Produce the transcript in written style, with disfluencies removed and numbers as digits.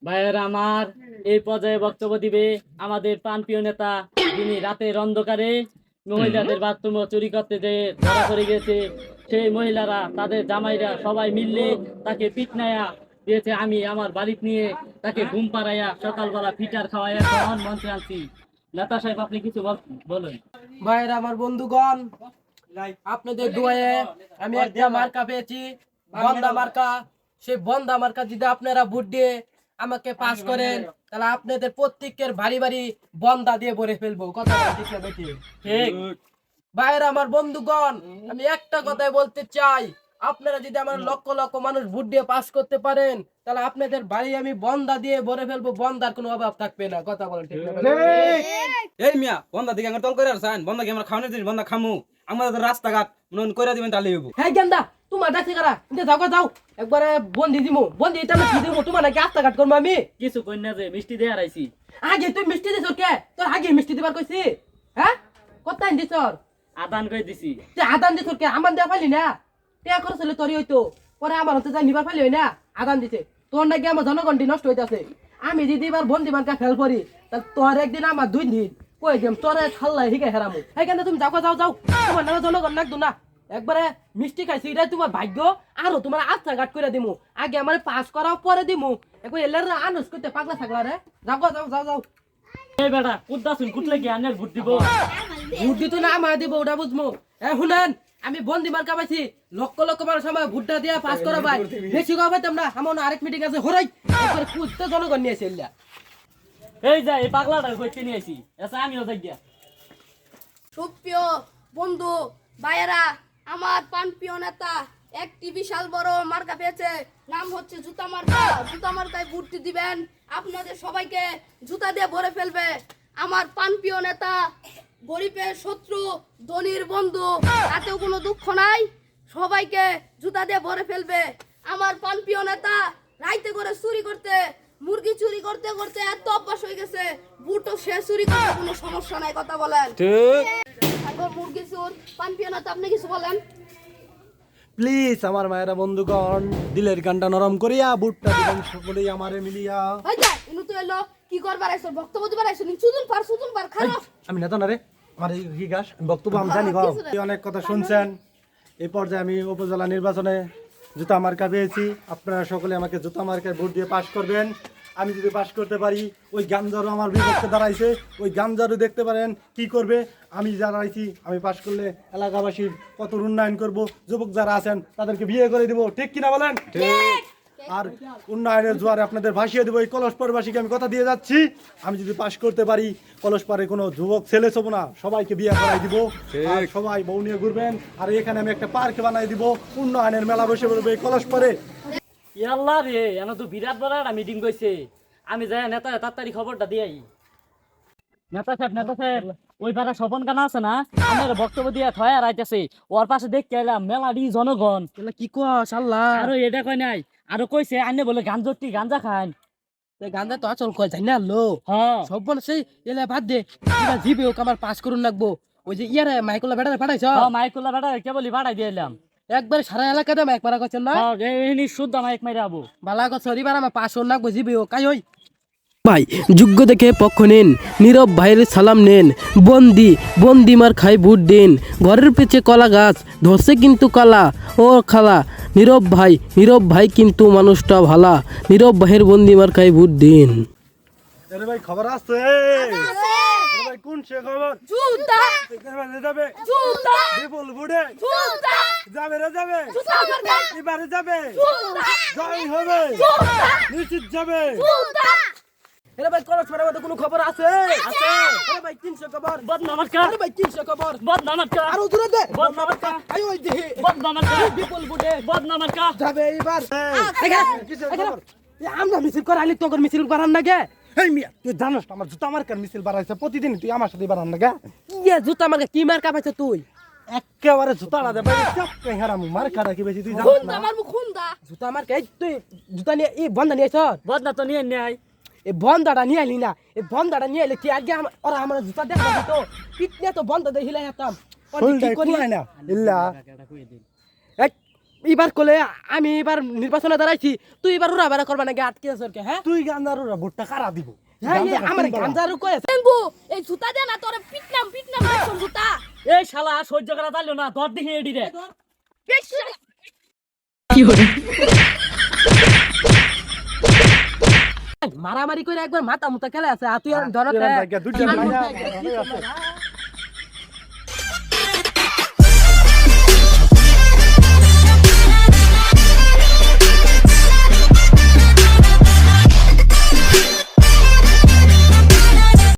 ভাইয়েরা আমার এই পর্যায়ে বক্তব্য দিবে আমাদের প্রাণপ্রিয় নেতা, যিনি রাতের অন্ধকারে মহিলাদের বাথরুম চুরি করতে যে ধরা পড়ে গেছে। সেই মহিলারা তাদের জামাইরা সবাই মিললে তাকে পিটনায়া দিয়েছে। আমি আমার বাড়িতে নিয়ে তাকে ঘুম পাড়াইয়া সকালবেলা ফিটার খাওয়াইয়া তখন মঞ্চে আনছি। নেতা সাহেব, আপনি কিছু বলেন। ভাইয়েরা আমার বন্ধুগণ, আপনাদের দোয়ায় আমি একটা মার্কা পেয়েছি, বন্দা মার্কা। সেই বন্দা মার্কা যদি আপনারা ভোট দিয়ে আমাকে পাস করেন, তাহলে আপনাদের প্রত্যেকের বাড়ি বাড়ি বন্দা দিয়ে ভরে ফেলবো। কথা ঠিক না বেটি? ঠিক। ভাইয়েরা আমার বন্ধুগণ, আমি একটা কথাই বলতে চাই, আপনারা যদি আমার লক্ষ লক্ষ মানুষ ভোট দিয়ে পাস করতে পারেন, তাহলে আপনাদের বাড়ি আমি বন্দা দিয়ে ভরে ফেলবো। বন্দার কোনো অভাব থাকবে না। কথা বলেন ঠিক না? এই মিয়া বন্ধা দিকে আমার তল করে আসেন, বন্ধা কি আমরা খাওয়ানোর জিনিস, বন্ধা খামু আমাদের রাস্তাঘাট মনে করে দিবেন তাহলে হইব। হ্যাঁ গেন্দা, তোমার ডাকছে কারা? যাও যাও, একবারে বন্দি দিমু। বন্দি এটা আমি কি দিমু? তোমার নাকি রাস্তাঘাট করবো আমি? কিছু কন্যা যে মিষ্টি দিয়ে হারাইছি। আগে তুই মিষ্টি দিছ কে? তোর আগে মিষ্টি দিবার কইছি? হ্যাঁ, কোথায় দিছ? আদান করে দিছি। তুই আদান দিছ কে? আমার দেওয়া পাইলি না? টেয়া খরচ হলে তোরই হইতো, পরে আমার হতে যাই নিবার পাইলি হয় না? আদান দিছে তোর নাকি আমার জনগণটি নষ্ট হইতাছে। আমি যদি এবার বন্দি মানকা ফেল করি, তাহলে তোর একদিন আমার 2 দিন কই দিম তোরে খাল্লাই হিগে হেরামু। এই কেন তুমি যাও যাও যাও, তোমার নামে জনগণ নাকদু না। একবারে মিষ্টি খাইছি, এটাই তোমার ভাগ্য। আরো তোমার আস্থা ঘাট করে দিমু। আগে আমার পাস করাও পরে দিমু। একবার এলার আনুস করতে পাগলা থাকলা রে। যাও যাও যাও যাও। এই বেটা কুদ্দাসুন কুটলে কি আনের ভোট দিব? ভোট দিত না আমার দিব, ওটা বুঝমু। শুনেন, আমি বন্দি মার্কা পাইছি, লক্ষ লক্ষ মানুষ আমার ভোটটা দিয়া পাস করা ভাই। বেশি কথা পাইতাম না, আমার আরেক মিটিং আছে হরাই একবার কুদতে জনগণ নিয়েছে এলিয়া। এই যা এই পাগলাটা কইতে নিয়ে আইছি। আচ্ছা আমিও যাই গিয়া। সুপ্রিয় বন্ধু ভাইয়েরা, আমার প্রাণপ্রিয় নেতা একটি বিশাল বড় মার্কা পেয়েছে, নাম হচ্ছে জুতা মার্কা। জুতা মার্কায় ভোট দিবেন, আপনাদের সবাইকে জুতা দিয়ে ভরে ফেলবে। আমার প্রাণপ্রিয় নেতা গরিবের শত্রু, ধনীর বন্ধু, তাতেও কোনো দুঃখ নাই, সবাইকে জুতা দিয়ে ভরে ফেলবে। আমার প্রাণপ্রিয় নেতা রাইতে করে চুরি করতে, মুরগি চুরি করতে করতে এত অভ্যাস হয়ে গেছে, বুটো সে চুরি করতে কোনো সমস্যা নাই। কথা বলেন ঠিক। এখন মুরগি চোর প্রাণপ্রিয় নেতা, আপনি কিছু বলেন। প্লিজ আমার মায়েরা বন্ধুগণ, দিলের গানটা নরম করিয়া বুটটা দিবেন সকলেই আমারে মিলিয়া। হই যা ইনু তো এলো কি করবার আইছো? বক্তব্য দিবার আইছো? সুদুন পার খারাপ। আমি নেতা না রে, আমার এই গাছ বক্তব্য আমি জানি গো। অনেক কথা শুনছেন। এই পর্যায়ে আমি উপজেলা নির্বাচনে জুতা মার্কা পেয়েছি। আপনারা সকলে আমাকে জুতা মার্কায় ভোট দিয়ে পাশ করবেন। আমি যদি পাশ করতে পারি, ওই গামজারও আমার বিপক্ষে দাঁড়াইছে, ওই গামজারও দেখতে পারেন কি করবে। আমি দাঁড়াইছি, আমি পাশ করলে এলাকাবাসীর কত উন্নয়ন করব, যুবক যারা আছেন তাদেরকে বিয়ে করে দিব। ঠিক কিনা বলেন? ঠিক। আর উন্নয়নের জোয়ারে আপনাদের ভাসিয়ে দেবো। এই কলসপাড়বাসীকে আমি কথা দিয়ে যাচ্ছি, আমি যদি পাশ করতে পারি, কলসপাড়ে কোনো যুবক ছেলে ছোব না, সবাইকে বিয়ে করাই দিব। আর সবাই বউ নিয়ে ঘুরবেন। আর এখানে আমি একটা পার্ক বানাই দিব, উন্নয়নের মেলা বসে পড়বে এই কলসপাড়ে। ইয়াল্লা রে, এনে তো বিরাট বড় একটা মিটিং কইছে। আমি যাই নেতা তাড়াতাড়ি খবরটা দিয়াই। নেতা সাহেব, ওই পাড়া স্বপন কানা আছে না, আমার বক্তব্য দিয়া থয়া রাইতেছে। ওর পাশে দেখতে এলাম মেলাডি জনগণ। এলা কি কস আল্লাহ? আরো এটা কয় নাই, আরো কইছে আনে বলে গাঞ্জা খান। গান্দা তো আচল কয় জানি না লো। হ্যাঁ সব বলে সেই এলা বাদ দে, এলা জিবে ও আমার পাস করুন লাগবো। ওই যে ইয়ারে মাইকলা বেটারে পাঠাইছ, মাইকুল্লা বেটা কেবলই বাড়াই দিয়ে এলাম। একবার সারা এলাকাতে মাইক মারা করছেন না? এই শুদ্ধ মাইক মাইরা আবু। বালা কর সরিবার আমার পাস করুন লাগবো, জিবে ও কাই হই। ভাই যোগ্য দেখে পক্ষ নিন, নীরব ভাইয়ের সালাম নেন। বন্দি মার খাই ভোট দিন। ঘরের পেছে কলা গাছ, ধরছে কিন্তু কলা। ও খালা, নীরব ভাই কিন্তু মানুষটা ভালা। নীরব ভাইয়ের বন্দি মার খাই ভোট দিন। আরে ভাই খবর আছে? আরে ভাই কোন সে খবর? জুতা এবারে যাবে জুতা বিপুল বুড়ে জুতা যাবে রে যাবে, জুতা মার্কা এবারে যাবে, জুতা জয় হবে, জুতা নিশ্চিত যাবে। জুতা। আরে ভাই কলেজ পাড়ার মধ্যে কোনো খবর আছে? আছে। আরে ভাই 300 খবর। বদনামার্কা আরে ভাই 300 খবর। বদনামার্কা আরো দূরে দে। বদনামার্কা আই ওই দে বদনামার্কা বিপুল বুড়ে বদনামার্কা। যাবে এইবার। কিসের খবর? আমরা মিছিল করাইলি তোর মিছিল করার না গে? এই মিয়া, তুই জানোস না আমার জুতা মার্কার মিছিল বাড়াইছে প্রতিদিন, তুই আমার সাথে বাড়ান না গা? ইয়ে জুতা মার্কা কি মার্কা পাইছ তুই? একেবারে জুতাটা দে ভাই, সব হারামু মার্কাটা কি বেশি তুই জানোস খুন্দা না? মারবো খুন্দা। জুতা মার্কা এই তুই জুতা নিয়ে এই বন্ধা নিয়েছ? বদনা তো নিয়ে নেয়। এই বন্ধাটা নিয়ে আইলি না, এই বন্ধাটা নিয়ে এলে কি আগে ওরা আমার জুতা দেখা দিত, পিটনে তো বন্ধ দিয়ে হিলাই যেতাম। ফুলটাই কুলাই না ইল্লা। এই এবার কলে আমি এবার নির্বাচনে দাঁড়াইছি তুই এবার উড়া বেড়া করবা নাকি আটকে আছে কে হ্যাঁ তুই গান্ধার ভোটটা কারা দিব হ্যাঁ আমার গাঞ্জারু কয়ে টেঙ্গু এই জুতা দে না তোরে পিটনাম মারছম জুতা এই শালা সহ্য করা যাইলো না ধর দেখি এডি রে মারামারি করে একবার মাথা মুতা খেলে আছে আর তুই আর ধরতে দুইটা